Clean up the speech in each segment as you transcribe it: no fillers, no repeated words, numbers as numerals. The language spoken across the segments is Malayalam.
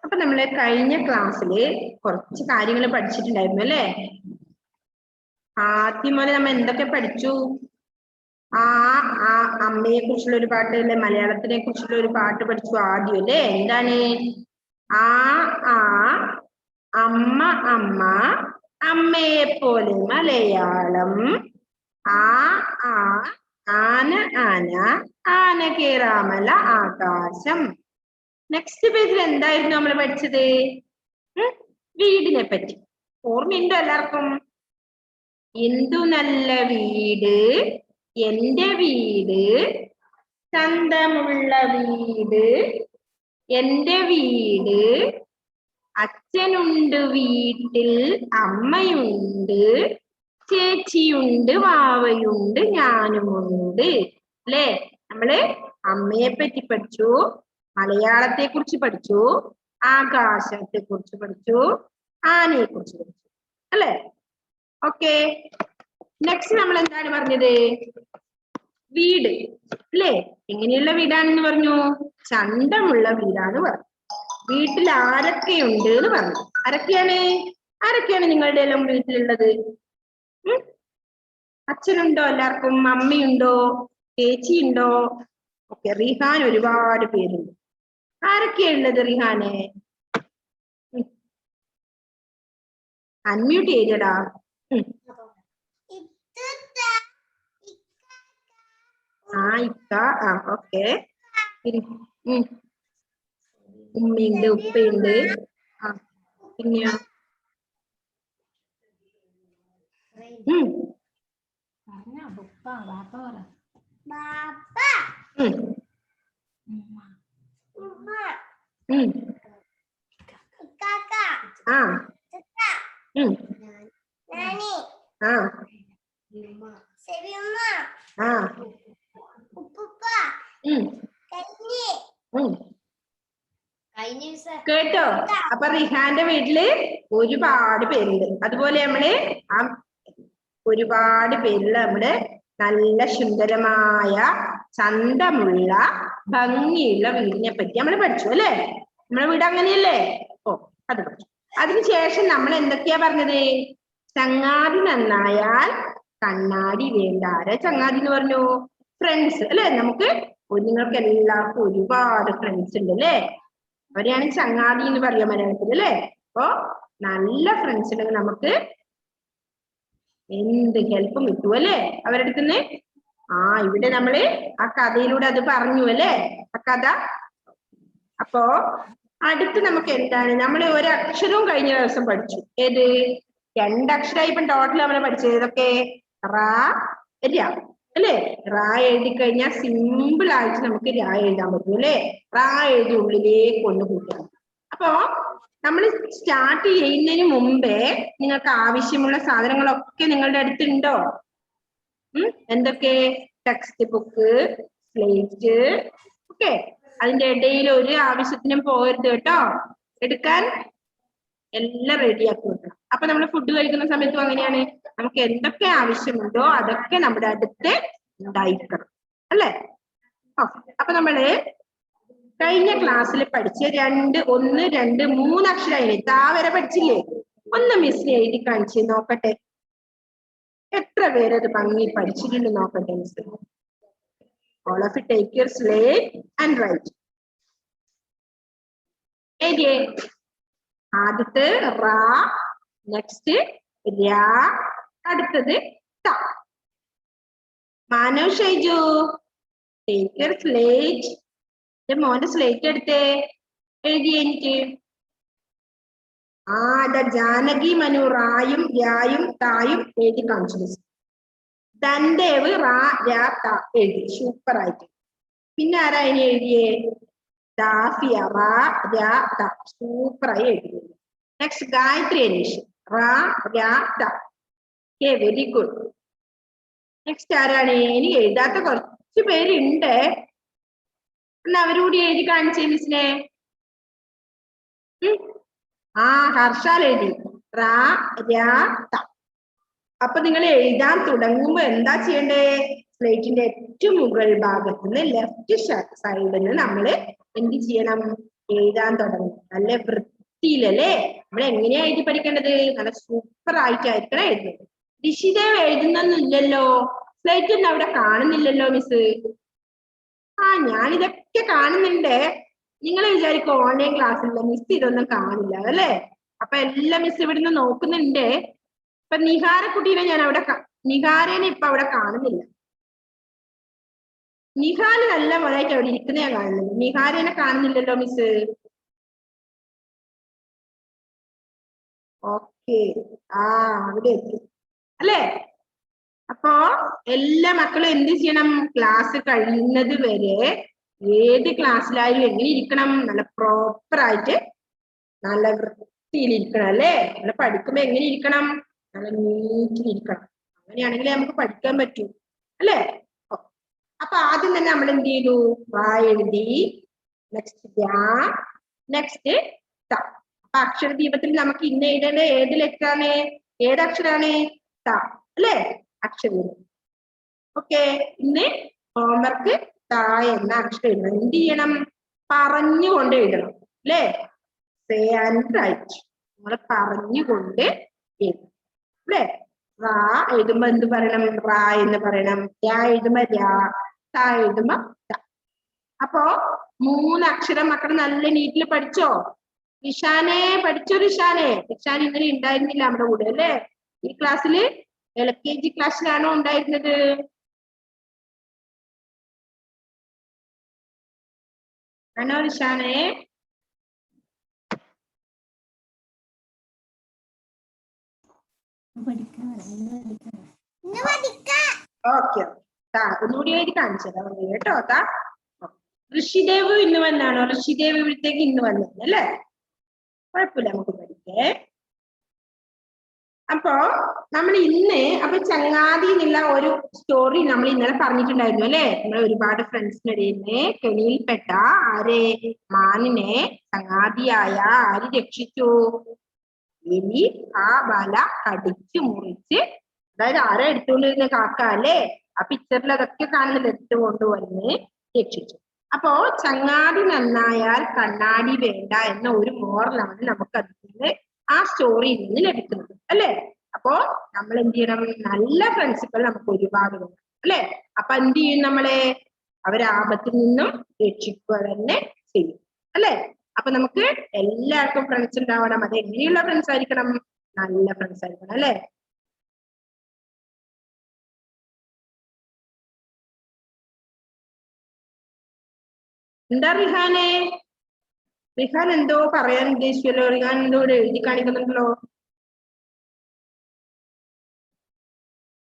അപ്പൊ നമ്മള് കഴിഞ്ഞ ക്ലാസ്സില് കുറച്ച് കാര്യങ്ങൾ പഠിച്ചിട്ടുണ്ടായിരുന്നു അല്ലേ? ആദ്യം മുതൽ നമ്മൾ എന്തൊക്കെ പഠിച്ചു? ആ അമ്മയെ കുറിച്ചുള്ള ഒരു പാട്ട് അല്ലെ, മലയാളത്തിനെ കുറിച്ചുള്ള ഒരു പാട്ട് പഠിച്ചു ആദ്യം അല്ലേ? എന്താണ്? ആ അമ്മ അമ്മ അമ്മയെ പോലെ മലയാളം. ആ ആന ആന ആന കേറാമല ആകാശം. നെക്സ്റ്റ് പേജിൽ എന്തായിരുന്നു നമ്മൾ പഠിച്ചത്? വീടിനെ പറ്റി ഓർമ്മയുണ്ടോ എല്ലാവർക്കും? എന്തു നല്ല വീട്, എന്റെ വീട്, ചന്തമുള്ള വീട്, എന്റെ വീട്, അച്ഛനുണ്ട് വീട്ടിൽ, അമ്മയുണ്ട്, ചേച്ചിയുണ്ട്, വാവയുണ്ട്, ഞാനുമുണ്ട്. അല്ലേ? നമ്മള് അമ്മയെ പറ്റി പഠിച്ചു, മലയാളത്തെ കുറിച്ച് പഠിച്ചു, ആകാശത്തെ കുറിച്ച് പഠിച്ചു, ആനയെ കുറിച്ച് പഠിച്ചു അല്ലേ? ഓക്കെ. നെക്സ്റ്റ് നമ്മൾ എന്താണ് പറഞ്ഞത്? വീട് അല്ലേ? എങ്ങനെയുള്ള വീടാണെന്ന് പറഞ്ഞു? ചന്തമുള്ള വീടാണ് പറഞ്ഞു. വീട്ടിൽ ആരൊക്കെയുണ്ട് എന്ന് പറഞ്ഞു. ആരൊക്കെയാണ് നിങ്ങളുടെ എല്ലാം വീട്ടിലുള്ളത്? അച്ഛനുണ്ടോ എല്ലാവർക്കും? അമ്മയുണ്ടോ? ചേച്ചിയുണ്ടോ? ഓക്കെ. റിഹാൻ ഒരുപാട് പേരുണ്ട്. ആരൊക്കെയാ ഉള്ളത് റിഹാനെ? അൺമ്യൂട്ട് ചെയ്തടാ. ഇക്ക. ഓക്കെ. ഉമ്മയുണ്ട്, ഉപ്പയുണ്ട്. പിന്നെയോ? കേട്ടോ? അപ്പൊ റിഹാന്റെ വീട്ടില് ഒരുപാട് പേരുണ്ട്. അതുപോലെ നമ്മള് ഒരുപാട് പേരുള്ള നമ്മുടെ നല്ല സുന്ദരമായ ചന്തമുള്ള ഭംഗിയുള്ള വീടിനെ പറ്റി നമ്മൾ പഠിച്ചു അല്ലേ? നമ്മളെ വീട് അങ്ങനെയല്ലേ? അത് പഠിച്ചു. അതിനുശേഷം നമ്മൾ എന്തൊക്കെയാ പറഞ്ഞത്? ചങ്ങാതി നന്നായാൽ കണ്ണാടി വേണ്ട. ആരാ ചങ്ങാതി എന്ന് പറഞ്ഞു? ഫ്രണ്ട്സ് അല്ലെ? നമുക്ക് നിങ്ങൾക്ക് എല്ലാവർക്കും ഒരുപാട് ഫ്രണ്ട്സ് ഉണ്ട് അല്ലേ? അവരെയാണ് ചങ്ങാതി എന്ന് പറയാ മലയാളത്തിൽ അല്ലേ? അപ്പൊ നല്ല ഫ്രണ്ട്സ് ഉണ്ടെങ്കിൽ നമുക്ക് എന്ത് ഹെൽപ്പും കിട്ടും അല്ലേ അവരുടെ അടുത്തുനിന്ന്? ഇവിടെ നമ്മള് ആ കഥയിലൂടെ അത് പറഞ്ഞു അല്ലേ? ആ കഥ. അപ്പോ അടുത്ത് നമുക്ക് എന്താണ്? നമ്മൾ ഒരു അക്ഷരവും കഴിഞ്ഞ ദിവസം പഠിച്ചു. ഏത്? 2 അക്ഷരമായി ഇപ്പം ടോട്ടൽ നമ്മൾ പഠിച്ചത്. ഏതൊക്കെ? റ, ര അല്ലേ? റ എഴുതി കഴിഞ്ഞാൽ സിമ്പിൾ ആയിട്ട് നമുക്ക് ര എഴുതാൻ പറ്റും അല്ലേ? റ എഴുതി ഉള്ളിലേക്ക് കൊണ്ട് കൂട്ടണം. അപ്പോ നമ്മൾ സ്റ്റാർട്ട് ചെയ്യുന്നതിന് മുമ്പേ നിങ്ങൾക്ക് ആവശ്യമുള്ള സാധനങ്ങളൊക്കെ നിങ്ങളുടെ അടുത്തുണ്ടോ? എന്തൊക്കെ? Text book, slate. ഓക്കെ. അതിന്റെ ഇടയിൽ ഒരു ആവശ്യത്തിനും പോകരുത് കേട്ടോ. എടുക്കാൻ എല്ലാം റെഡിയാക്കി വെക്കണം. അപ്പൊ നമ്മൾ ഫുഡ് കഴിക്കുന്ന സമയത്തും അങ്ങനെയാണ്. നമുക്ക് എന്തൊക്കെ ആവശ്യമുണ്ടോ അതൊക്കെ നമ്മുടെ അടുത്ത് ഉണ്ടായിരിക്കണം അല്ലേ? അപ്പൊ നമ്മള് കഴിഞ്ഞ ക്ലാസ്സിൽ പഠിച്ച 1, 2, 3 അക്ഷരമായി താ വരെ പഠിച്ചില്ലേ? ഒന്ന് മിസ്സിനെ എഴുതി കാണിച്ച് നോക്കട്ടെ. എത്ര പേരത് ഭംഗി പഠിച്ചിട്ടുണ്ട് നോക്കട്ടെ miss. All of you take your slate and write. എഴുതിയേ. ആദ്യത്തെ റ, നെക്സ്റ്റ് ര, അടുത്തത് ത. Manav Shaiju, take your slate. മോന്റെ സ്ലേറ്റ് എടുത്തേ. എഴുതിയേ എനിക്ക്. ജാനകി മനു റായും രായും തായും എഴുതി കാണിച്ചു. ധൻദേവ് റാ രാ ത എഴുതി. സൂപ്പർ ആയിട്ട്. പിന്നെ ആരാ ഇനി എഴുതിയേ? ദാഫിയ റാ രാ ത. സൂപ്പറായി എഴുതി. നെക്സ്റ്റ് ഗായത്രി അനീഷ് റാ രാ ത. Very good. നെക്സ്റ്റ് ആരാണ്? ഇനി എഴുതാത്ത കുറച്ച് പേരുണ്ട്. എന്നാ അവരോട് എഴുതി കാണിച്ചേ മിസ്സിനെ. ഹർഷാൽ എഴുതി റാ രാ ത. അപ്പൊ നിങ്ങൾ എഴുതാൻ തുടങ്ങുമ്പോ എന്താ ചെയ്യണ്ടേ? സ്ലേറ്റിന്റെ ഏറ്റവും മുകൾ ഭാഗത്ത് നിന്ന് ലെഫ്റ്റ് സൈഡിൽ നിന്ന് നമ്മൾ എന്ത് ചെയ്യണം? എഴുതാൻ തുടങ്ങും. നല്ല വൃത്തിയിലല്ലേ? നമ്മൾ എങ്ങനെയാ എഴുതി പഠിക്കേണ്ടത്? നല്ല സൂപ്പർ ആയിട്ടായിരിക്കണം എഴുതുന്നത്. ഋഷിദേവ് എഴുതുന്നൊന്നുമില്ലല്ലോ, സ്ലൈറ്റ് ഒന്നും അവിടെ കാണുന്നില്ലല്ലോ മിസ്. ഞാൻ ഇതൊക്കെ കാണുന്നുണ്ട്. നിങ്ങൾ വിചാരിക്കും ഓൺലൈൻ ക്ലാസ്സില്ല, മിസ് ഇതൊന്നും കാണില്ല അല്ലേ? അപ്പൊ എല്ലാം മിസ് ഇവിടുന്ന് നോക്കുന്നുണ്ട്. ഇപ്പൊ നിഹാരക്കുട്ടീനെ ഞാൻ അവിടെ നിഹാരനെ ഇപ്പൊ അവിടെ കാണുന്നില്ല. നിഹാല് നല്ല മോനായിട്ട് അവിടെ ഇരിക്കുന്ന ഞാൻ കാണുന്നുണ്ട്. നിഹാരനെ കാണുന്നില്ലല്ലോ മിസ്. ഓക്കെ, അവിടെ എത്തി അല്ലേ? അപ്പോ എല്ലാ മക്കളും എന്ത് ചെയ്യണം? ക്ലാസ് കഴിയുന്നത് വരെ ഏത് ക്ലാസ്സിലായാലും എങ്ങനെ ഇരിക്കണം? നല്ല പ്രോപ്പർ ആയിട്ട് നല്ല വൃത്തിയിൽ ഇരിക്കണം അല്ലേ? നമ്മൾ പഠിക്കുമ്പോ എങ്ങനെ ഇരിക്കണം? നല്ല നീറ്റിലിരിക്കണം. അങ്ങനെയാണെങ്കിലേ നമുക്ക് പഠിക്കാൻ പറ്റൂ അല്ലേ? അപ്പൊ ആദ്യം തന്നെ നമ്മൾ എന്ത് ചെയ്തു? എഴുതി, നെക്സ്റ്റ് നെക്സ്റ്റ് ത. അപ്പൊ അക്ഷരദീപത്തിൽ നമുക്ക് ഇന്ന് എഴുതേണ്ട ഏത് ലെറ്ററാണ്? ഏതക്ഷരാണ്? ത അല്ലേ? അക്ഷരം. ഓക്കെ, ഇന്ന് ഹോംവർക്ക് ത എന്ന അക്ഷരം എഴുതണം. എന്ത് ചെയ്യണം? പറഞ്ഞുകൊണ്ട് എഴുതണം അല്ലേ? Say and write. നമ്മൾ പറഞ്ഞുകൊണ്ട് എഴുതണം അല്ലേ? റാ എഴുതുമ്പോ എന്ത് പറയണം? റാ എന്ന് പറയണം. യാ എഴുതുമ്പോ യാ, ത എഴുതുമ്പോ ത. അപ്പോ 3 അക്ഷരം മക്കൾ നല്ല നീറ്റിൽ പഠിച്ചോ? റിഷാനെ പഠിച്ചോ? റിഷാൻ ഇന്നലെ ഉണ്ടായിരുന്നില്ല നമ്മുടെ കൂടെ അല്ലേ? ഈ ക്ലാസ്സില് LKG ക്ലാസ്സിലാണോ ഉണ്ടായിരുന്നത്? ആണോ റിഷാനെ? ഓക്കെ, ഒന്നുകൂടി എഴുതി കാണിച്ചതാ കേട്ടോ. ഋഷിദേവ് ഇന്ന് വന്നാണോ? ഋഷിദേവ് ഇവിടത്തേക്ക് ഇന്ന് വന്നത് അല്ലേ? കുഴപ്പമില്ല, നമുക്ക് പഠിക്കേ. അപ്പോ നമ്മൾ ഇന്ന് ചങ്ങാതി എന്നുള്ള ഒരു സ്റ്റോറി നമ്മൾ ഇന്നലെ പറഞ്ഞിട്ടുണ്ടായിരുന്നു അല്ലെ? നമ്മൾ ഒരുപാട് ഫ്രണ്ട്സിനിടയിൽ കെണിയിൽപ്പെട്ട ആരെ? മാനിനെ ചങ്ങാതിയായ ആര് രക്ഷിച്ചു? എലി ആ വല കടിച്ചു മുറിച്ച്, അതായത് ആരെ എടുത്തുകൊണ്ടിരുന്ന കാക്ക അല്ലേ? ആ പിക്ചറിൽ അതൊക്കെ കാണുന്നത് എടുത്തുകൊണ്ടുവന്ന് രക്ഷിച്ചു. അപ്പോ ചങ്ങാതി നന്നായാൽ കണ്ണാടി വേണ്ട എന്ന ഒരു മോറലാണ് നമുക്ക് അതിൽ ആ സ്റ്റോറിയിൽ നിന്ന് ലഭിക്കുന്നത് അല്ലേ? അപ്പോ നമ്മൾ എന്ത് ചെയ്യണം? നല്ല ഫ്രണ്ട്സുകൾ നമുക്ക് ഒരുപാട് വേണം അല്ലെ? അപ്പൊ എന്ത് ചെയ്യും? നമ്മളെ അവരാപത്തിൽ നിന്നും രക്ഷിക്കുക തന്നെ ചെയ്യും അല്ലെ? അപ്പൊ നമുക്ക് എല്ലാവർക്കും ഫ്രണ്ട്സ് ഉണ്ടാവണം. അത് എങ്ങനെയുള്ള ഫ്രണ്ട്സ് ആയിരിക്കണം? നല്ല ഫ്രണ്ട്സ് ആയിരിക്കണം അല്ലെ? എന്താ റിഹാനെ? റിഹാൻ എന്തോ പറയാൻ ഉദ്ദേശിച്ചല്ലോ. റിഹാൻ എന്തോ എഴുതി കാണിക്കുന്നുണ്ടല്ലോ.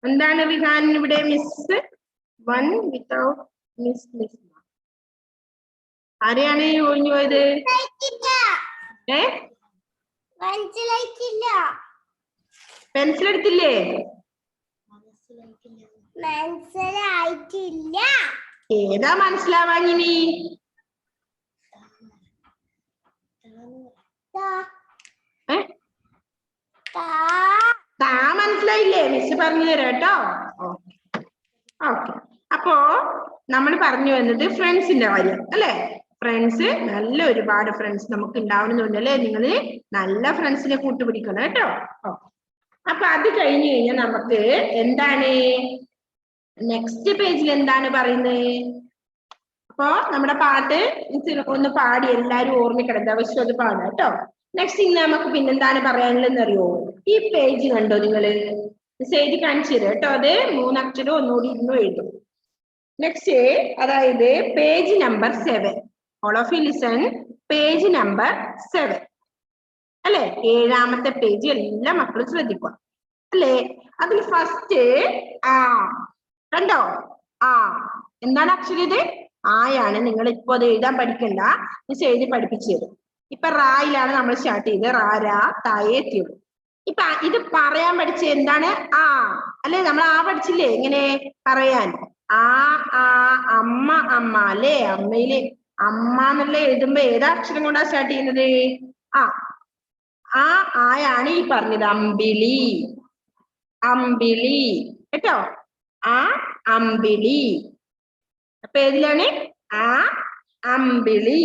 എന്താണ് റിഹാൻ ഇവിടെ? Miss 1 without miss. ആരെയാണ് ഒഴിഞ്ഞു പോയത്? പെൻസിൽ എടുത്തില്ലേ? ഏതാ മനസ്സിലാവാൻ? ഇനി മനസ്സിലായില്ലേ? മിസ് പറഞ്ഞു തരാം കേട്ടോ. ഓക്കെ, അപ്പോ നമ്മൾ പറഞ്ഞു വന്നത് ഫ്രണ്ട്സിന്റെ കാര്യം അല്ലെ? ഫ്രണ്ട്സ്, നല്ല ഒരുപാട് ഫ്രണ്ട്സ് നമുക്ക് ഉണ്ടാവണമെന്നുണ്ട് അല്ലെ? നിങ്ങൾ നല്ല ഫ്രണ്ട്സിനെ കൂട്ടുപിടിക്കണം കേട്ടോ. അപ്പൊ അത് കഴിഞ്ഞു കഴിഞ്ഞാൽ നമുക്ക് എന്താണ് നെക്സ്റ്റ് പേജിൽ എന്താണ് പറയുന്നത്? അപ്പോ നമ്മുടെ പാട്ട് ഒന്ന് പാടി എല്ലാരും ഓർമ്മിക്കണം. അവശ്യം അത് പാടാം കേട്ടോ. നെക്സ്റ്റ് ഇന്ന് നമുക്ക് പിന്നെന്താണ് പറയാനുള്ളതെന്ന് അറിയോ? ഈ പേജ് കണ്ടോ നിങ്ങള്? എഴുതി കാണിച്ചു തരാം കേട്ടോ. അത് 3 അക്ഷരം ഒന്നുകൂടി ഇന്നും എഴുതും. നെക്സ്റ്റ്, അതായത് page number 7. All of you listen. Page number 7 അല്ലെ? 7ാമത്തെ പേജ് എല്ലാ മക്കളും ശ്രദ്ധിക്കുക അല്ലേ? അതിൽ ഫസ്റ്റ് കണ്ടോ? എന്താണ് അക്ഷരം? ഇത് ആയാണ്. നിങ്ങൾ ഇപ്പൊ അത് എഴുതാൻ പഠിക്കണ്ട, മിസ് എഴുതി പഠിപ്പിച്ചു തരും. ഇപ്പൊ റായിലാണ് നമ്മൾ സ്റ്റാർട്ട് ചെയ്ത്. റാ തായെ എത്തിയത്. ഇപ്പൊ ഇത് പറയാൻ പഠിച്ച എന്താണ്? അല്ലെ? നമ്മൾ പഠിച്ചില്ലേ എങ്ങനെ പറയാൻ? അമ്മ അല്ലേ? അമ്മയില് അമ്മ എന്നുള്ള എഴുതുമ്പോ ഏതാ അക്ഷരം കൊണ്ടാ സ്റ്റാർട്ട് ചെയ്യുന്നത്? ആയാണ് ഈ പറഞ്ഞത്. അമ്പിളി കേട്ടോ? അമ്പിളി. അപ്പൊ ഏതിലാണ്? അമ്പിളി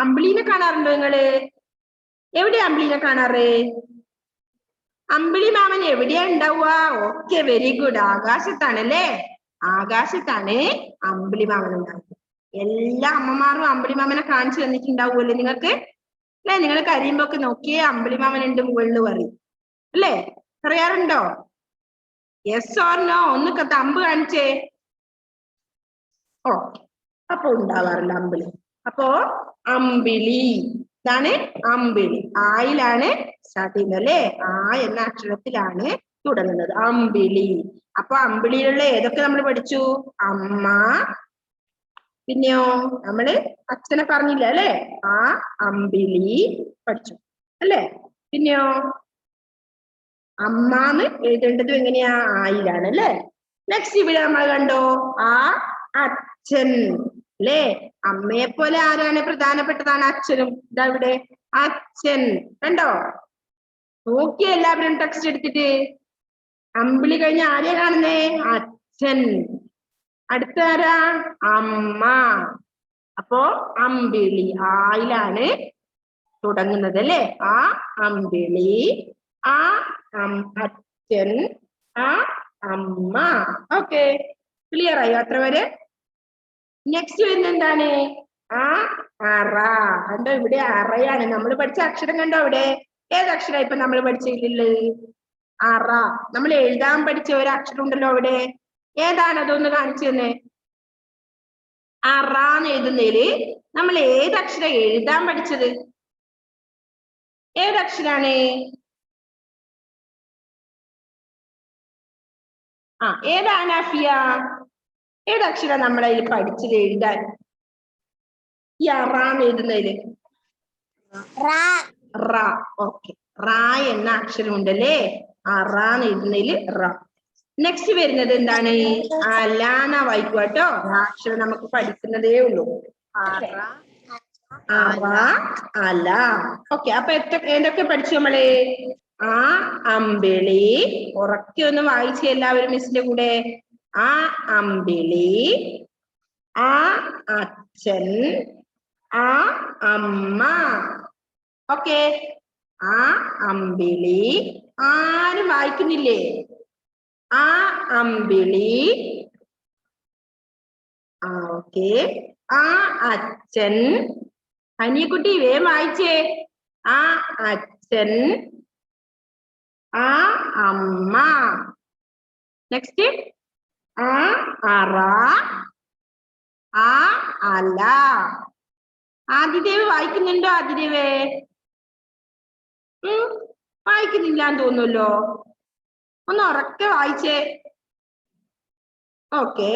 അമ്പിളീനെ കാണാറുണ്ടോ നിങ്ങള്? എവിടെയാ അമ്പിളീനെ കാണാറ്? അമ്പിളി മാമൻ എവിടെയാ ഉണ്ടാവുക? Okay, very good. ആകാശത്താണ് അല്ലേ? ആകാശത്താണ് അമ്പിളി മാമൻ ഉണ്ടാവുക. എല്ലാ അമ്മമാരും അമ്പിളി മാമനെ കാണിച്ചു തന്നിട്ടുണ്ടാവുമല്ലോ നിങ്ങൾക്ക് അല്ലെ? നിങ്ങൾ കരയുമ്പോ ഒക്കെ നോക്കിയേ അമ്പിളി മാമൻ ഉണ്ട് മുകളിൽ പറയും അല്ലേ? പറയാറുണ്ടോ? Yes or no? ഒന്ന് തമ്പ് കാണിച്ചേ. ഓക്കെ, അപ്പൊ ഉണ്ടാവാറില്ല അമ്പിളി. അപ്പോ അമ്പിളി, ഇതാണ് അമ്പിളി. ആയിലാണ് സ്റ്റാർട്ട് ചെയ്യുന്നത് അല്ലേ? ആ എന്ന അക്ഷരത്തിലാണ് തുടങ്ങുന്നത്, അമ്പിളി. അപ്പൊ അമ്പിളിയിലുള്ള ഏതൊക്കെ നമ്മൾ പഠിച്ചു? അമ്മ, പിന്നെയോ നമ്മള് അച്ഛനെ പറഞ്ഞില്ല അല്ലെ? ആ അമ്പിളി പഠിച്ചു അല്ലേ? പിന്നെയോ അമ്മാന്ന് എഴുതേണ്ടതും എങ്ങനെയാ? ആയിലാണ് അല്ലേ? നെക്സ്റ്റ് ഇവിടെ നമ്മൾ കണ്ടോ ആ അച്ഛൻ അല്ലേ? അമ്മയെ പോലെ ആരാണ് പ്രധാനപ്പെട്ടതാണ്? അച്ഛനും. ഇതാ ഇവിടെ അച്ഛൻ കണ്ടോ? നോക്കിയേ എല്ലാവരും ടെക്സ്റ്റ് എടുത്തിട്ട്. അമ്പിളി കഴിഞ്ഞ ആരെയാ കാണുന്നേ? അച്ഛൻ. അടുത്ത ആരാ? അമ്മ. അപ്പോ അമ്പിളി ആയിലാണ് തുടങ്ങുന്നത് അല്ലേ? ആ അമ്പിളി, ആ അച്ഛൻ, ആ അമ്മ. ഓക്കെ, ക്ലിയർ ആയോ അത്ര വരെ? നെക്സ്റ്റ് വരുന്ന എന്താണ്? ആ അറ. കണ്ടോ ഇവിടെ അറയാണ് നമ്മൾ പഠിച്ച അക്ഷരം. കണ്ടോ ഇവിടെ ഏതക്ഷരം ഇപ്പൊ നമ്മൾ പഠിച്ചിട്ടുള്ളത്? അറ. നമ്മൾ എഴുതാൻ പഠിച്ച ഒരു അക്ഷരം ഉണ്ടല്ലോ അവിടെ, ഏതാണ്? അതൊന്ന് കാണിച്ചു തന്നെ. അറാന്ന് എഴുതുന്നതില് നമ്മൾ ഏതക്ഷരം എഴുതാൻ പഠിച്ചത്? ഏതക്ഷരാണ്? ഏതാണ് അഫിയ? ഏതക്ഷരം നമ്മളതിൽ പഠിച്ചത് എഴുതാൻ? ഈ അറാന്ന് എഴുതുന്നതില് റ. ഓക്കെ, റ എന്ന അക്ഷരം ഉണ്ടല്ലേ? അറാന്ന് എഴുതുന്നതില് റ. നെക്സ്റ്റ് വരുന്നത് എന്താണ്? അലാന വായിക്കുക കേട്ടോ. ആ അക്ഷരം നമുക്ക് പഠിക്കുന്നതേ ഉള്ളൂ. അറ, അല. ഓക്കെ, അപ്പൊ ഏതൊക്കെ പഠിച്ചു നമ്മള്? ആ അമ്പിളി. ഉറക്കെ ഒന്ന് വായിച്ച എല്ലാവരും മിസ്സിന്റെ കൂടെ. ആ അമ്പിളി, ആ അച്ഛൻ, ആ അമ്മ. ഓക്കെ, ആ അമ്പിളി. ആരും വായിക്കുന്നില്ലേ? ആ അമ്പിളി. ഓക്കെ, ആ അച്ഛൻ. അനിയക്കുട്ടി വേഗം വായിച്ചേ. ആ അച്ഛൻ, ആ അമ്മ. നെക്സ്റ്റ് ആ അറ, ആ അല. ആദിദേവ് വായിക്കുന്നുണ്ടോ? ആദിദേവ് വായിക്കുന്നില്ലാന്ന് തോന്നുമല്ലോ. ഒന്ന് ഉറക്കെ വായിച്ചേ. Okay,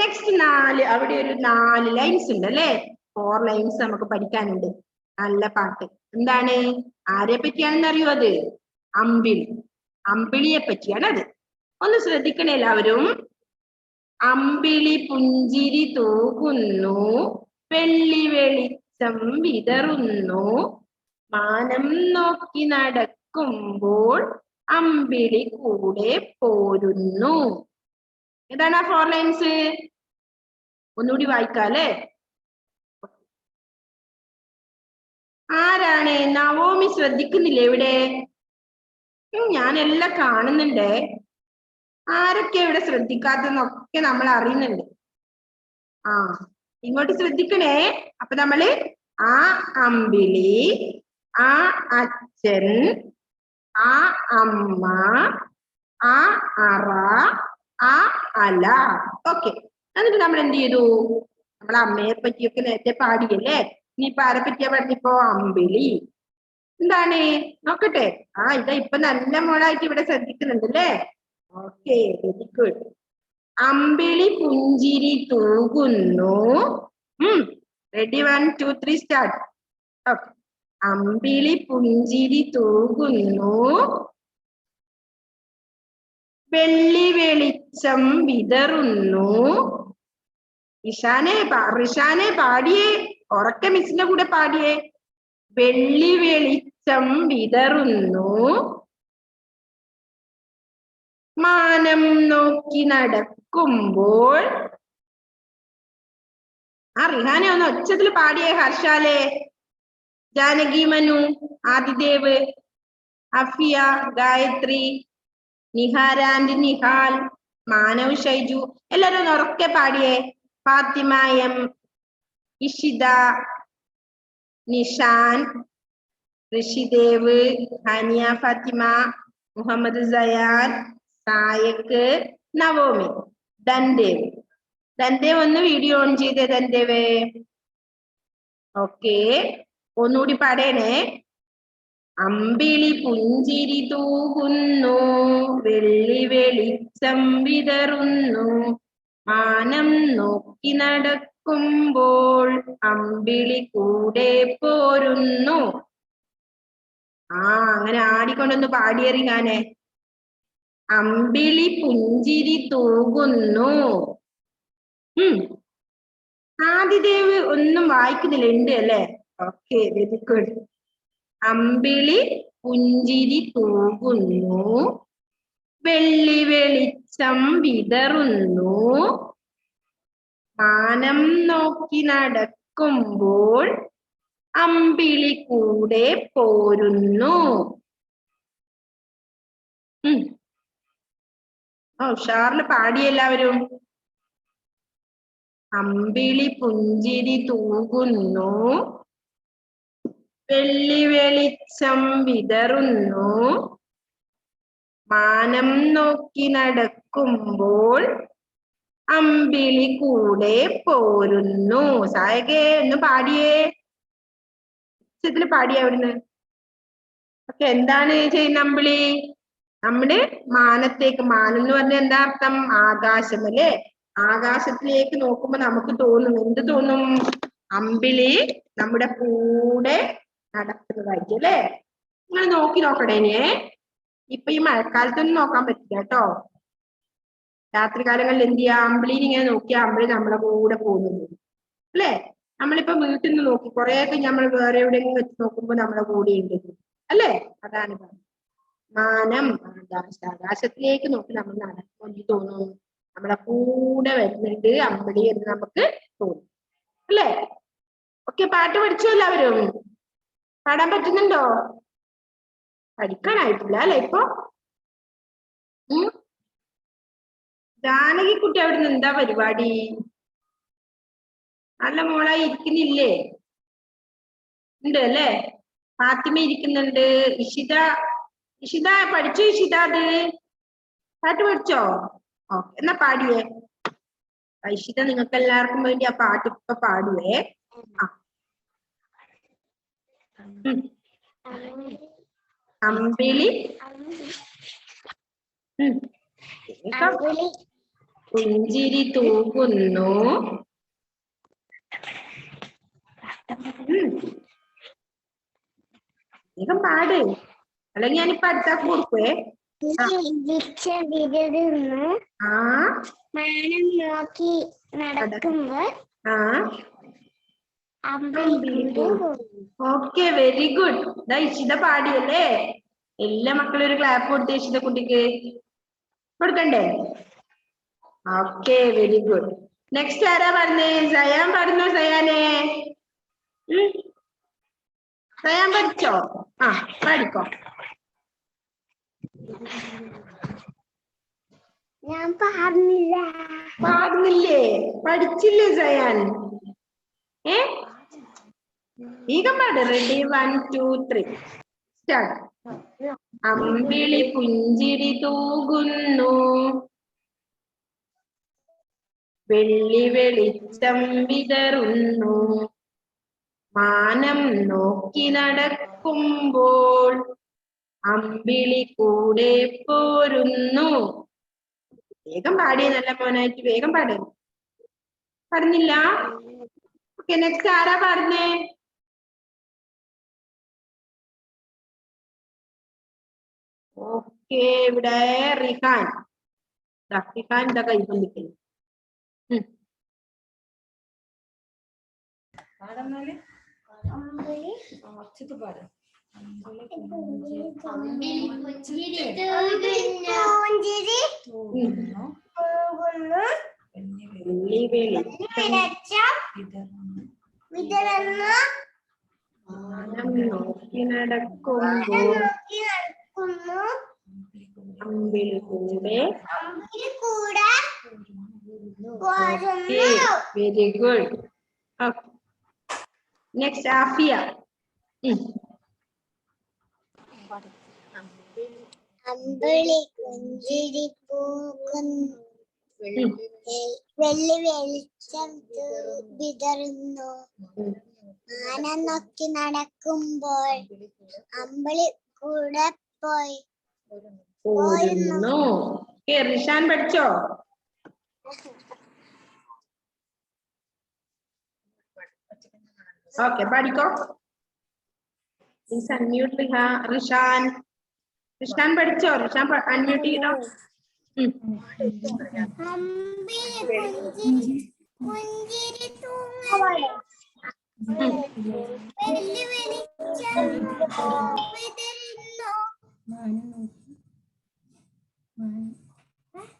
next 4. അവിടെ ഒരു 4 ലൈൻസ് ഉണ്ട് അല്ലേ? 4 ലൈൻസ് നമുക്ക് പഠിക്കാനുണ്ട്. നല്ല പാട്ട്. എന്താണ്? ആരെ പറ്റിയാണെന്ന് അറിയോ അത്? അമ്പിളി. അമ്പിളിയെ പറ്റിയാണ് അത്. ഒന്ന് ശ്രദ്ധിക്കണേ എല്ലാവരും. അമ്പിളി പുഞ്ചിരി തൂകുന്നു, വെള്ളി വെളിച്ചം വിതറുന്നു, മാനം നോക്കി നടക്കുമ്പോൾ അമ്പിളി കൂടെ പോരുന്നു. ഏതാണ് ആ 4 ലൈൻസ്? ഒന്നുകൂടി വായിക്കാല്ലേ? ആരാണ്? നവോമി ശ്രദ്ധിക്കുന്നില്ലേ ഇവിടെ? ഞാനെല്ലാം കാണുന്നുണ്ടേ. ആരൊക്കെ ഇവിടെ ശ്രദ്ധിക്കാത്തെന്നൊക്കെ നമ്മൾ അറിയുന്നുണ്ട്. ഇങ്ങോട്ട് ശ്രദ്ധിക്കണേ. അപ്പൊ നമ്മള് ആ അമ്പിളി, ആ അച്ഛൻ, ആ അമ്മ, ആ അറ, ആ അല. ഓക്കെ, എന്നിട്ട് നമ്മൾ എന്ത് ചെയ്തു? നമ്മളെ അമ്മയെ പറ്റിയൊക്കെ നേരത്തെ പാടിയല്ലേ? ഇനിയിപ്പൊ ആരെ പറ്റിയാ പറഞ്ഞിപ്പോ? അമ്പിളി. എന്താണ് നോക്കട്ടെ? ഇതാ ഇപ്പൊ നല്ല മോളായിട്ട് ഇവിടെ ശ്രദ്ധിക്കുന്നുണ്ട് അല്ലേ? Okay, very good. അമ്പിളി പുഞ്ചിരി തൂകുന്നു. റെഡി? 1 2 3 സ്റ്റാർട്ട്. ഓക്കെ, അമ്പിളി പുഞ്ചിരി തൂകുന്നു, വെള്ളി വെളിച്ചം വിതറുന്നു. റിഷാനെ പാടിയേ, ഉറക്കെ മിസ്സിന്റെ കൂടെ പാടിയേ. വെള്ളി വെളിച്ചം വിതറുന്നു, മാനം നോക്കി നടക്കുമ്പോൾ. റിഹാനെ ഒന്ന് ഒച്ചത്തിൽ പാടിയേ ഹർഷാലേ. ജാനകി മനു, ആദിദേവ്, അഫിയ, ഗായത്രി, നിഹാര ആൻഡ് നിഹാൽ, മാനവ്, ഷൈജു. എല്ലാരും ഉറക്കെ പാടിയേ. Fathima M, Ishita, Nishan, Rishidev, ഹാനിയ Fathima, Muhammad cyan, സായക്ക്, Naomi, ധൻദേവ്. ധൻദേവ് ഒന്ന് വീഡിയോ ഓൺ ചെയ്തേ ധൻദേവ്. ഓക്കെ, ഒന്നുകൂടി പാടേണേ. അമ്പിളി പുഞ്ചിരി തൂകുന്നു, വെള്ളി വെളിച്ചം വിതറുന്നു, മാനം നോക്കി നടക്കുമ്പോൾ അമ്പിളി കൂടെ പോരുന്നു. അങ്ങനെ ആടിക്കൊണ്ടൊന്ന് പാടിയെറിയാനേ. അമ്പിളി പുഞ്ചിരി തൂകുന്നു. ആദിദേവ് ഒന്നും വായിക്കുന്നില്ല, ഉണ്ട് അല്ലേ? Okay, very good. അമ്പിളി പുഞ്ചിരി തൂകുന്നു, വെള്ളി വെളിച്ചം വിതറുന്നു, മാനം നോക്കി നടക്കുമ്പോൾ അമ്പിളി കൂടെ പോരുന്നു. ഉഷാറില് പാടി എല്ലാവരും. അമ്പിളി പുഞ്ചിരി തൂകുന്നു, വെള്ളി വെളിച്ചം വിതറുന്നു, മാനം നോക്കി നടക്കുമ്പോൾ അമ്പിളി കൂടെ പോരുന്നു. സായകേ ഒന്ന് പാടിയേ, ഇതില് പാടിയേ അവിടുന്ന്. ഓക്കെ, എന്താണ് ചെയ്യുന്ന അമ്പിളി? നമ്മുടെ മാനത്തേക്ക്, മാനം എന്ന് പറഞ്ഞാൽ എന്താ അർത്ഥം? ആകാശം അല്ലേ? ആകാശത്തിലേക്ക് നോക്കുമ്പോ നമുക്ക് തോന്നും, എന്ത് തോന്നും? അമ്പിളി നമ്മുടെ കൂടെ നടക്കുന്നതായിരിക്കും അല്ലേ? നിങ്ങൾ നോക്കി നോക്കണേ. ഇപ്പൊ ഈ മഴക്കാലത്തൊന്നും നോക്കാൻ പറ്റില്ല കേട്ടോ. രാത്രി കാലങ്ങളിൽ എന്ത് ചെയ്യാ? അമ്പിളിനെ ഇങ്ങനെ നോക്കിയാ അമ്പിളി നമ്മുടെ കൂടെ പോകുന്നു അല്ലേ? നമ്മളിപ്പോ വീട്ടിൽ നിന്ന് നോക്കി കുറെയൊക്കെ നമ്മൾ വേറെ എവിടെയെങ്കിലും വെച്ച് നോക്കുമ്പോ നമ്മുടെ കൂടെ ഉണ്ട് അല്ലേ? അതാണ് മാനം, ആകാശത്തിലേക്ക് നോക്കി നമ്മൾ നടക്കുമ്പോൾ എന്ത് തോന്നും? നമ്മളെ കൂടെ വരുന്നുണ്ട് അമ്പിളി എന്ന് നമുക്ക് തോന്നും അല്ലേ? ഓക്കെ, പാട്ട് പഠിച്ചു എല്ലാവരും? പാടാൻ പറ്റുന്നുണ്ടോ? പഠിക്കാനായിട്ടില്ല അല്ലെ ഇപ്പൊ? ജാനകി കുട്ടി അവിടുന്ന് എന്താ പരിപാടി? നല്ല മോളായി ഇരിക്കുന്നില്ലേ? ഉണ്ട് അല്ലേ? ഫാത്തിമ ഇരിക്കുന്നുണ്ട്. ഇഷിത പഠിച്ചോ? ഇഷിത അത് പാട്ട് പഠിച്ചോ? ഓക്കെ, എന്നാ പാടിയേ. ഇഷിത നിങ്ങൾക്ക് എല്ലാവർക്കും വേണ്ടി ആ പാട്ട് ഇപ്പൊ പാടുവേ. അമ്പിളി പുഞ്ചിരി തൂകുന്നു, വേഗം പാട്, അല്ലെങ്കിൽ ഞാനിപ്പോ അടുത്താക്ക് കൊടുക്കുവേ. മാനം നോക്കി നടക്കുമ്പോൾ ഓക്കെ, വെരി ഗുഡ്. ഇഷിത പാടിയല്ലേ? എല്ലാ മക്കളും ഒരു ക്ലാപ്പ് കൊടുത്തേ ഇഷിത കുട്ടിക്ക്. കൊടുക്കണ്ടേ? Okay, very good. നെക്സ്റ്റ് ആരാ പറഞ്ഞേ? സയാൻ പറഞ്ഞോ? സയാനെ, സയാൻ പഠിച്ചോ? പാടിക്കോ. ഞാൻ പാടുന്നില്ല. പാടുന്നില്ലേ? പഠിച്ചില്ലേ സയാൻ? വേഗം പാട്. Ready, 1 2 3 start. അമ്പിളി പുഞ്ചിരി തൂകുന്നു, വെള്ളി വെളിച്ചം വിതറുന്നു, മാനം നോക്കി നടക്കുമ്പോൾ അമ്പിളി കൂടെ പോരുന്നു. വേഗം പാടിയ നല്ല മോനായിട്ട് വേഗം പാട്. പാടുന്നില്ല? ഓക്കെ, നെക്സ്റ്റ് ആരാ പാടുന്നേ? ഓക്കെ, ഇവിടെ റിഹാൻ. റിഹാൻ എന്താ കൈ പൊന്നിക്കുന്നു? നോക്കി നടക്കുമ്പോൾ അമ്പിളി കൂടെ വെരി ഗുഡ്. നെക്സ്റ്റ് ആഫിയ. അമ്പിളി പുഞ്ചിരി പൂക്കുന്നു, വെള്ളി വെളിച്ചം വിതറുന്നു, ആന നോക്കി നടക്കുമ്പോൾ അമ്പിളി കൂടെ പോരുന്നു. റിഷാൻ പഠിച്ചോ? ഓക്കെ, പഠിക്കോ. അൺമ്യൂട്ട് റിഷാൻ. റിഷാൻ പഠിച്ചോ? റിഷാൻ അൺമ്യൂട്ട് ചെയ്തോ.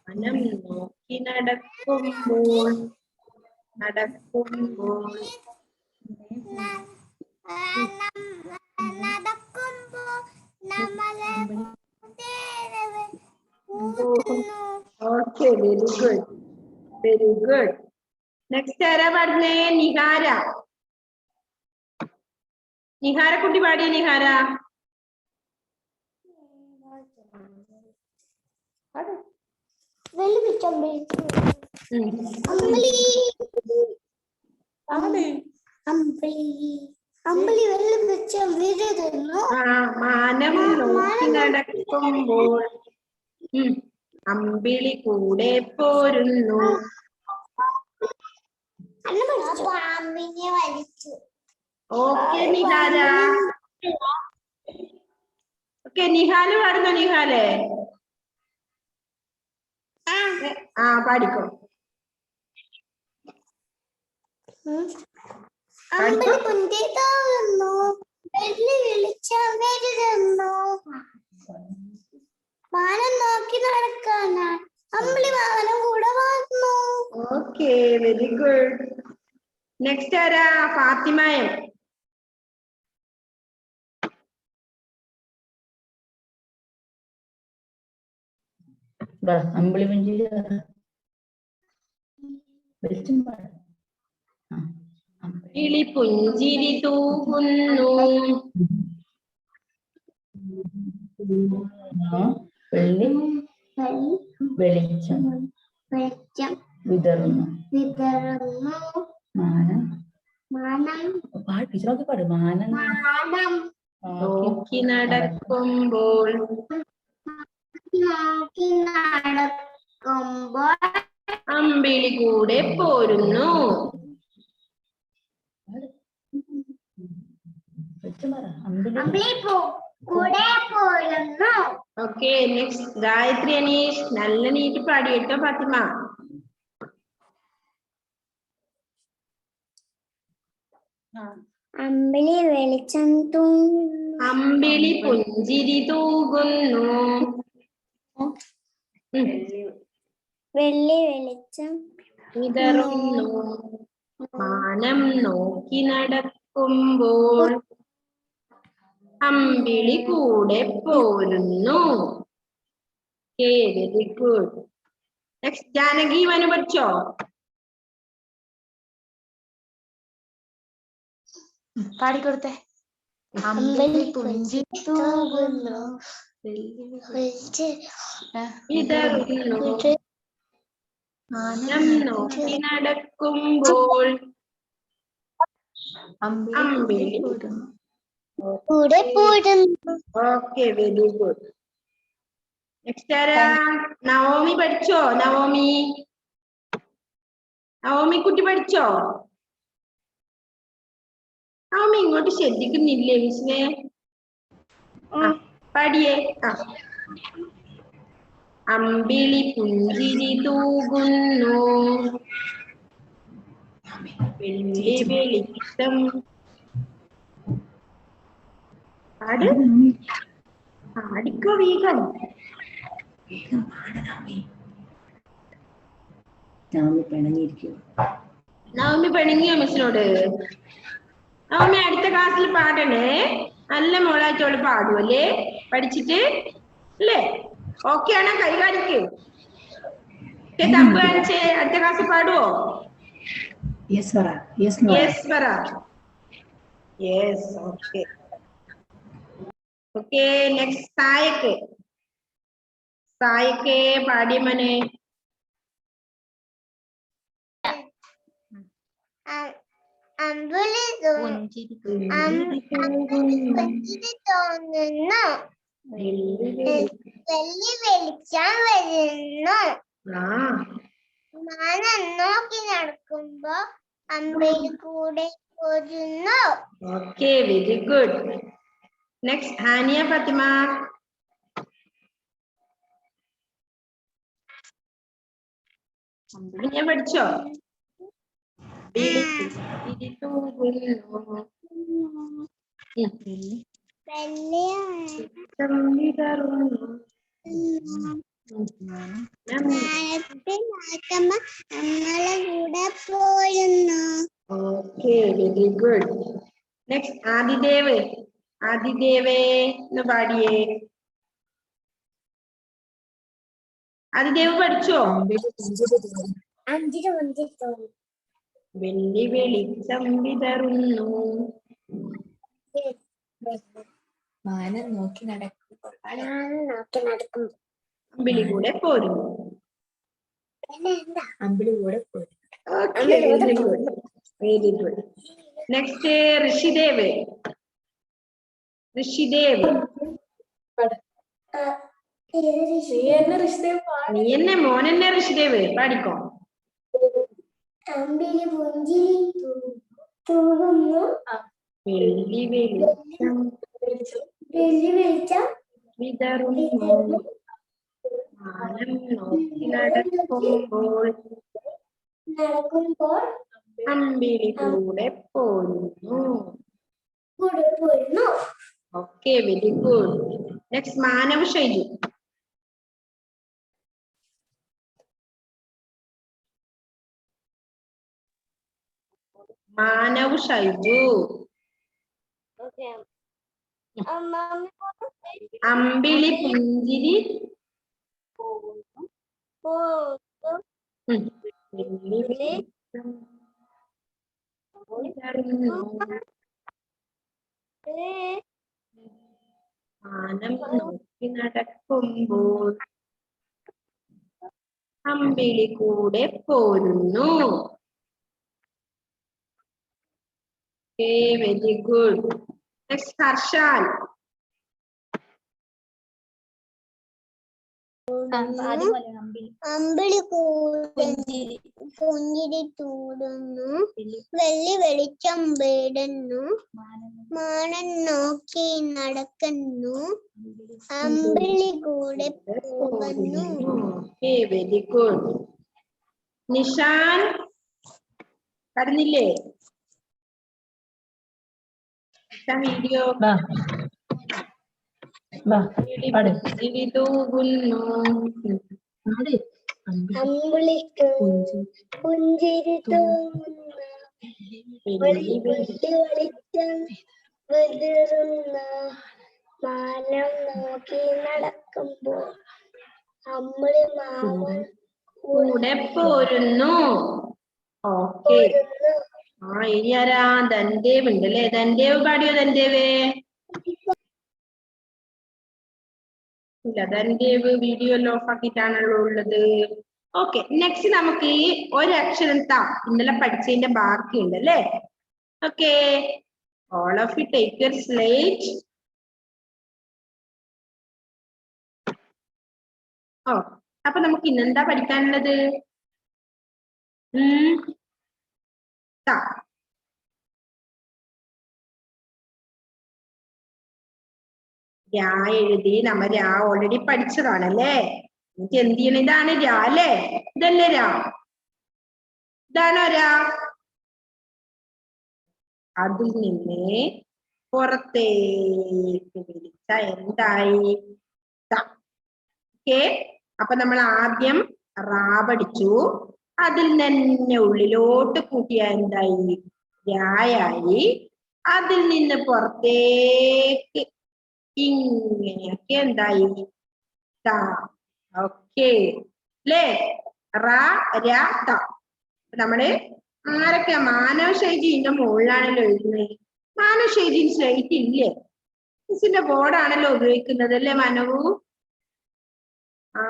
മനം നോക്കി നടക്കുമ്പോൾ okay, very good, very good. Next ആരാ പാടുന്നേ? നിഹാര. നിഹാര കുട്ടി പാടിയ. നിഹാര മാനം നോക്കി നടക്കുമ്പോൾ അമ്പിളി കൂടെ പോരുന്നു. ഓക്കെ നിഹാര. ഓക്കെ, നിഹാല് പാടുന്നോ? നിഹാലേ പാടിക്കോ. അമ്പിളി പുഞ്ചിരി തോന്നുന്നു, വെള്ളി വെളിച്ചം വരുന്നു, മാനം നോക്കി നടക്കാനാ അമ്പിളി വാഹനം കൂടെ വന്നു. Okay, very good. നെക്സ്റ്റ് ആരാ? ഫാത്തിമയം. അമ്പിളി പുഞ്ചിരി കിളി പുഞ്ചിരി തൂകുന്നു, വെള്ളി വെളിച്ചം വിതറുന്നു, മാനം ടീച്ചറൊക്കെ പാടും. മാനം നോക്കി നടക്കുമ്പോൾ അമ്പിളി കൂടെ പോരുന്നു. Okay, next Gayathri Aneesh. നല്ല നീറ്റ് പാടി കേട്ടോ ഫാത്തിമ. അമ്പിളി വെളിച്ചം തൂങ്ങുന്നു, അമ്പിളി പുഞ്ചിരി തൂകുന്നു, വെള്ളി വെളിച്ചം വിതറുന്നു, മാനം നോക്കി നടക്കുമ്പോൾ അമ്പിളി കൂടെ പോരുന്നു. Very good. Next Janaki. Manu പഠിച്ചോ? പാടിക്കൊടുത്തേ. അമ്പിളി പുഞ്ചിരി തൂകുന്നു, വിതറുന്നു, മാനം നോക്കി നടക്കുമ്പോൾ അമ്പിളി കൂടെ പോരുന്നു. Okay, very good. നെക്സ്റ്റ് ആരാ? നവോമി പഠിച്ചോ? നവോമി കുട്ടി പഠിച്ചോ? നവോമി ഇങ്ങോട്ട് ശ്രദ്ധിക്കുന്നില്ലേ മിസ്സിനെ? പാടിയേ. അമ്പിളി പുഞ്ചിരി തൂകുന്നു, വെള്ളി വെളിച്ചം. പാടിക്കോ വേഗം. നവമി പിണങ്ങിയോ മിസ്സിനോട്? അമ്മ അടുത്ത ക്ലാസ്സിൽ പാടണേ. നല്ല മോളായിട്ടോള് പാടുമല്ലേ പഠിച്ചിട്ട് അല്ലേ? ഓക്കെ ആണോ? കൈകാണിക്ക്. തമ്പ് കാണിച്ചേ. അടുത്ത ക്ലാസ്സിൽ പാടുവോ? Yes, Mara. Yes, Mara. Yes പറ. യെസ്. Okay okay. നെക്സ്റ്റ് സായക്ക്. സായക്ക് പാടിയ മോനെ. അമ്പിളി പുഞ്ചിരി പുഞ്ചിരി തോന്നുന്നു, വെള്ളി വെളിച്ചം വരുന്നു, മാനം നോക്കി നടക്കുമ്പോ അമ്പിളി കൂടെ പോരുന്നു. Okay, very good. Next Haniya Fathima. Haniya പഠിച്ചോ? നമ്മളെ കൂടെ പോരുന്നു. Okay, very good. Next Adidev. ആദിദേവേ എന്ന് പാടിയേ. ആദിദേവ് പഠിച്ചോ? വെള്ളി വെളിച്ചം വിതറുന്നു, മാനം നോക്കി നടക്കുമ്പോൾ അമ്പിളി കൂടെ പോരുന്നു. അമ്പിളി കൂടെ പോയി. Okay, very good, very good. Next Rishidev. Rishidev നീ എന്നെ മോനെന്നെ ഋഷിദേവ് പാടിക്കോ. അമ്പിളി പുഞ്ചിരി തൂകുന്നു, വെള്ളി വെളിച്ചം വെള്ളി വെളിച്ചം വിതറുന്നു, മാനം നോക്കി നടക്കുമ്പോൾ അമ്പിളി കൂടെ പോരുന്നു. Okay, very good. Next Manav Shaiju. Manav Shaiju. അമ്പിളി പുഞ്ചിരി വെള്ളി വെളിച്ചം വിതറുന്നു, മാനം നോക്കി നടക്കുമ്പോൾ അമ്പിളി കൂടെ പോരുന്നു. Okay, very good. Next Harshal. അമ്പിളി പുഞ്ചിരി തൂടുന്നു, വെള്ളി വെളിച്ചം വീടുന്നു, മാനം നോക്കി നടക്കുന്നു, അമ്പിളി കൂടെ പോകുന്നു. Okay, very good. നിഷാൻ കടന്നില്ലേ? വീഡിയോ തൂകുന്നു, അമ്പിളി പുഞ്ചിരി തൂങ്ങുന്ന, വെള്ളി വെളിച്ചം വിതറുന്ന, മാനം നോക്കി നടക്കുമ്പോൾ അമ്പിളി മാമൻ കൂടെ പോരുന്നു. ഓക്കെ. ഇനി ആരാ? ധൻദേവ് ഉണ്ട് അല്ലേ? ധൻദേവ് പാടിയോ? ധൻദേവേ ഇല്ല, ധൻദേവ് വീഡിയോ ഓഫ് ആക്കിയിട്ടാണല്ലോ ഉള്ളത്. ഓക്കെ, നെക്സ്റ്റ് നമുക്ക് ഈ ഒരക്ഷരം ഇന്നലെ പഠിച്ചതിന്റെ ബാക്കി ഉണ്ട് അല്ലേ? Okay, all of you take your slate. അപ്പൊ നമുക്ക് ഇന്നെന്താ പഠിക്കാനുള്ളത്? രാ എഴുതി നമ്മ രാ ഓൾറെഡി പഠിച്ചതാണല്ലേ. എനിക്ക് എന്ത് ചെയ്യണം? ഇതാണ് രാ അല്ലേ? ഇതല്ലേ രാ? ഇതാണോ രാ? അതിൽ നിന്ന് പുറത്തേക്ക് വിളിച്ച എന്തായി? ഓക്കെ, അപ്പൊ നമ്മൾ ആദ്യം റാ പഠിച്ചു. അതിൽ തന്നെ ഉള്ളിലോട്ട് കൂട്ടിയ എന്തായി? രായായി. അതിൽ നിന്ന് പുറത്തേക്ക് ഇങ്ങനെയൊക്കെ എന്തായി ത. ഓക്കെ അല്ലേ? റ ര ത. നമ്മള് ആരൊക്കെ മാനവ ശൈലിന്റെ മുകളിലാണല്ലോ എഴുതുന്നത്. മാനവ ശൈലി സ്ലേറ്റ് ഇല്ലേ? മിസ്സിന്റെ ബോർഡാണല്ലോ ഉപയോഗിക്കുന്നത് അല്ലേ മാനവു? ആ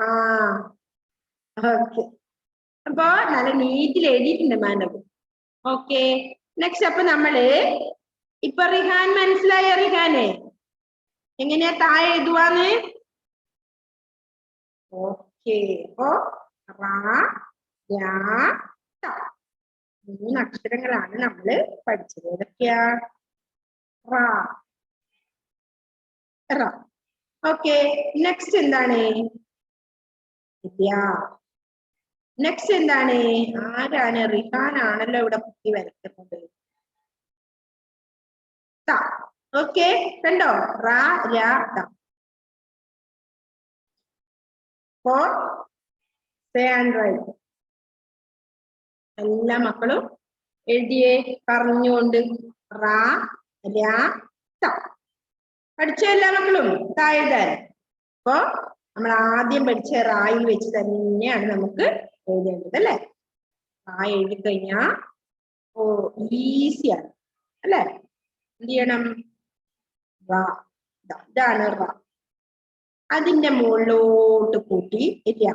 ഓക്കെ. അപ്പൊ നല്ല നീറ്റിൽ എഴുതിയിട്ടുണ്ട് മാനവു. Okay next. അപ്പൊ നമ്മള് ഇപ്പൊ റിഹാൻ മനസ്സിലായോ? റിഹാനെ എങ്ങനെയാ താഴെ എഴുതുവാന്ന്? ഓക്കെ. അപ്പൊ റ ര ത 3 അക്ഷരങ്ങളാണ് നമ്മള് പഠിച്ചത്. ഏതൊക്കെയാ? റ റ. ഓക്കെ നെക്സ്റ്റ് എന്താണ്? നെക്സ്റ്റ് എന്താണ്? ആരാണ്? റിഹാൻ ആണല്ലോ ഇവിടെ കുത്തി വരയ്ക്കുന്നത്. ത. ഓക്കെ കണ്ടോ? റ ര ത. For say and write. എല്ലാ മക്കളും എഴുതിയേ പറഞ്ഞുകൊണ്ട്. റ ര ത. പഠിച്ച എല്ലാ മക്കളും ത എഴുതാൻ. അപ്പൊ നമ്മൾ ആദ്യം പഠിച്ച റായിൽ വെച്ച് തന്നെയാണ് നമുക്ക് എഴുതേണ്ടത് അല്ലെ? റാ എഴുതി കഴിഞ്ഞാ ഈസിയാണ് അല്ലെ? എന്ത് ചെയ്യണം? റാ. ഇതാണ് റാ. അതിന്റെ മുകളിലോട്ട് കൂട്ടി ഇല്ല.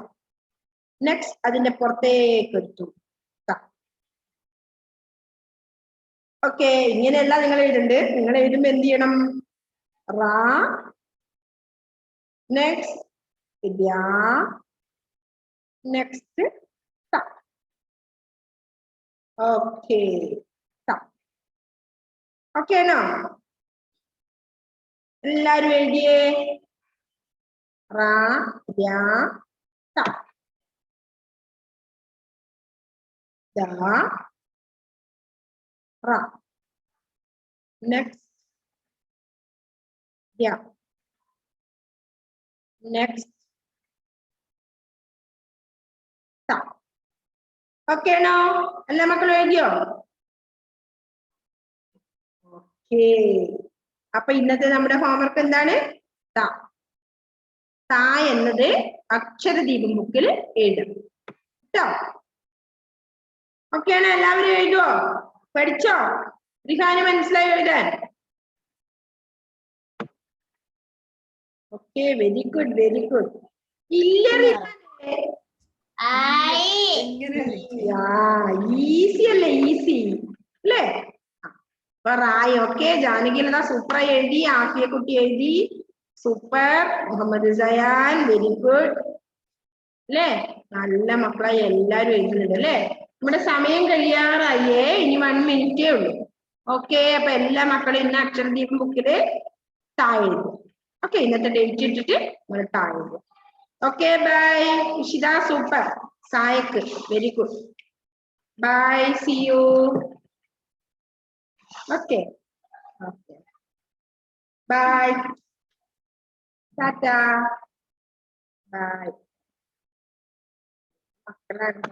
നെക്സ്റ്റ് അതിന്റെ പുറത്തേക്ക് എടുത്തു. ഓക്കെ ഇങ്ങനെയല്ല നിങ്ങൾ എഴുതണ്ട്. നിങ്ങൾ എഴുതുമ്പോ എന്ത് ചെയ്യണം? റാ നെക്സ്റ്റ് ഇല്ല നെക്സ്റ്റ് ത. ഓക്കെ ത. ഓക്കെ ആണോ? എല്ലാരും എഴുതിയേ? റാ ര ത. ദ റ. നെക്സ്റ്റ് യ. നെക്സ്റ്റ് ത. ഓക്കെ ആണോ? എല്ലാ മക്കളും എഴുതിയോ? ഓക്കെ. അപ്പൊ ഇന്നത്തെ നമ്മുടെ ഹോംവർക്ക് എന്താണ്? ത. ത എന്നത് അക്ഷരദീപം ബുക്കിൽ എഴുതണം കേട്ടോ. ഓക്കെ ആണോ? എല്ലാവരും എഴുതുവോ? പഠിച്ചോ? റിഹാന് മനസ്സിലായോ എഴുതാൻ? Okay very good very good. ഇല്ല റിഹാനെ, ഈസി അല്ലേ? ഈസി അല്ലേ? അപ്പൊ റായ്. ഓക്കെ ജാനകിലതാ സൂപ്പറായി എഴുതി. ആഫിയ കുട്ടി എഴുതി. Super. Muhammad Sayan very good അല്ലേ? നല്ല മക്കളായി എല്ലാരും എഴുതുന്നുണ്ട് അല്ലേ? നമ്മുടെ സമയം കഴിയാറായേ. ഇനി 1 മിനിറ്റേ ഉള്ളൂ. ഓക്കെ അപ്പൊ എല്ലാ മക്കളും ഇന്ന് അക്ഷരദീപം ബുക്കില് താഴെ എഴുതും. ഓക്കെ ഇന്നത്തെ ഡേറ്റ് ഇട്ടിട്ട് നമ്മൾ താഴെ എഴുതും. Okay bye. ഇഷിത സൂപ്പർ. സായക്ക് very good. Bye see you. Okay okay bye. ടാറ്റാ ബൈ. മക്കളാണ്